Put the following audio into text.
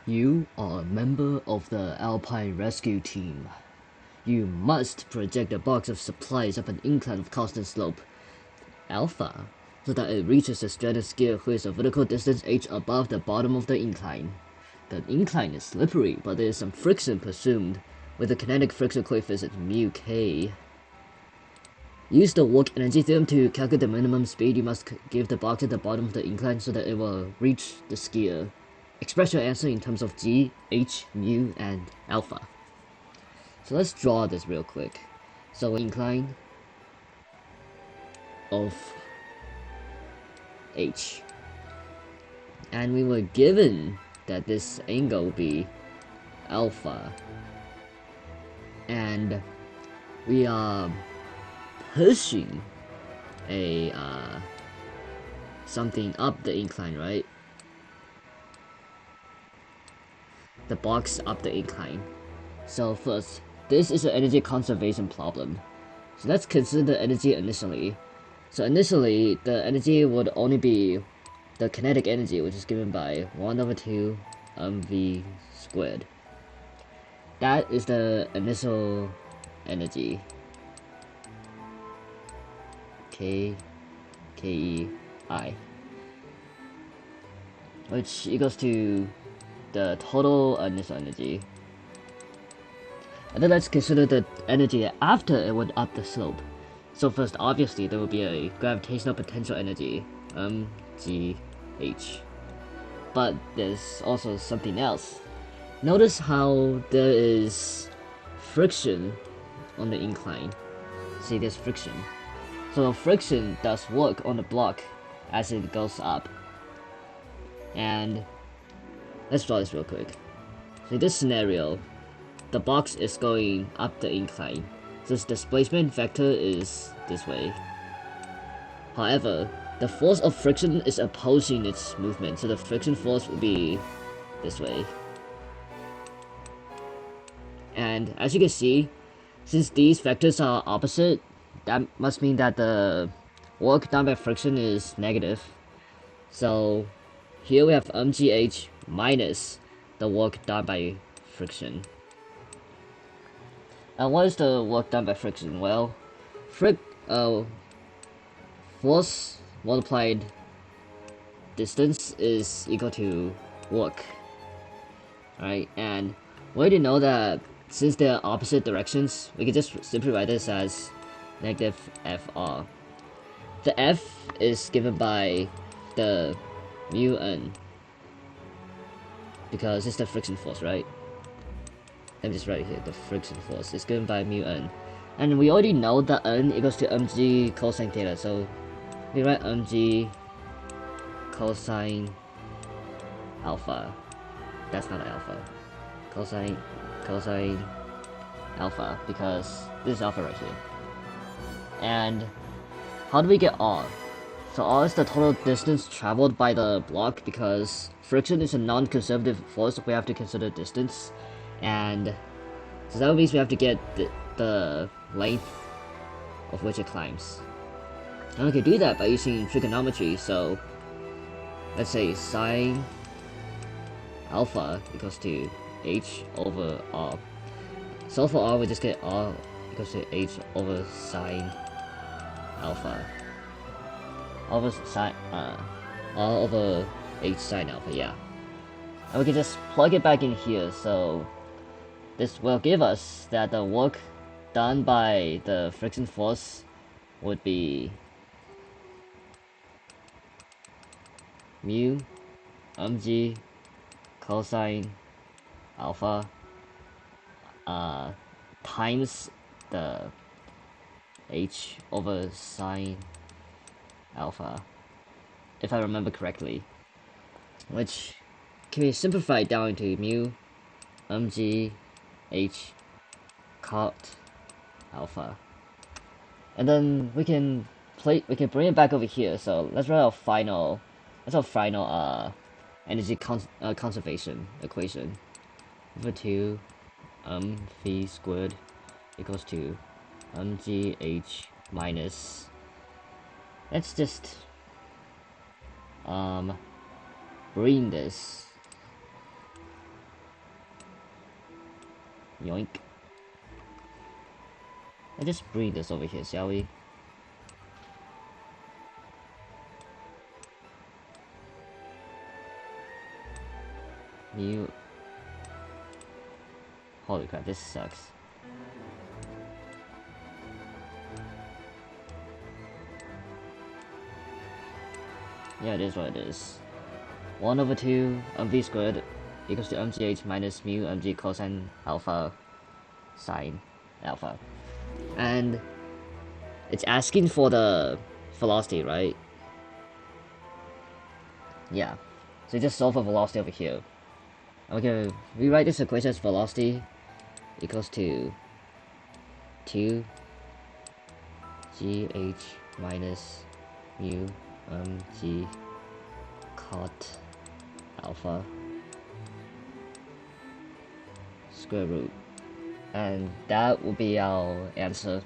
You are a member of the Alpine Rescue Team. You must project a box of supplies up an incline of constant slope, alpha, so that it reaches the stratosphere which is a vertical distance h above the bottom of the incline. The incline is slippery, but there is some friction presumed, with the kinetic friction coefficient mu k. Use the work energy theorem to calculate the minimum speed you must give the box at the bottom of the incline so that it will reach the skier. Express your answer in terms of g, h, mu, and alpha. So let's draw this real quick. So incline of h. And we were given that this angle will be alpha. And we are pushing a something up the incline, right? The box up the incline. So first, this is an energy conservation problem. So let's consider the energy initially. So initially, the energy would only be the kinetic energy, which is given by 1/2 mv squared. That is the initial energy. K E I, which equals to the total initial energy. And then let's consider the energy after it went up the slope. So first, obviously, there will be a gravitational potential energy, mgh. But there's also something else. Notice how there is friction on the incline. See, there's friction. So friction does work on the block as it goes up. And let's draw this real quick. So in this scenario, the box is going up the incline, so its displacement vector is this way. However, the force of friction is opposing its movement, so the friction force will be this way. And as you can see, since these vectors are opposite, that must mean that the work done by friction is negative. So here we have mgh minus the work done by friction. And what is the work done by friction? Well, force multiplied distance is equal to work. Alright, and we already know that since they're opposite directions, we can just simply write this as negative Fr. The F is given by the mu n, because it's the friction force, right? Let me just write it here, the friction force is given by mu n. And we already know that n equals to mg cosine theta, so we write mg cosine alpha. That's not alpha. Cosine alpha, because this is alpha right here. And how do we get r? So r is the total distance traveled by the block, because friction is a non-conservative force, so we have to consider distance. And so that means we have to get the length of which it climbs. And we can do that by using trigonometry, so let's say sine alpha equals to h over r. So for r, we just get r equals to h over sine alpha. R over h sine alpha, yeah. And we can just plug it back in here, so this will give us that the work done by the friction force would be mu mg cosine alpha times the h over sine alpha, if I remember correctly, which can be simplified down into mu mg h cot alpha. And then we can bring it back over here. So let's write our final energy conservation equation. Over 2 v squared equals to mgh minus, let's just bring this Yoink. Let's just bring this over here, shall we? Mu. Holy crap, this sucks. Yeah, it is what it is. 1 over 2 mv squared equals to mgh minus mu mg cosine alpha sine alpha. And it's asking for the velocity, right? Yeah. So just solve for velocity over here. Okay, rewrite this equation as velocity equals to 2 gh minus mu mg cot alpha square root, and that will be our answer.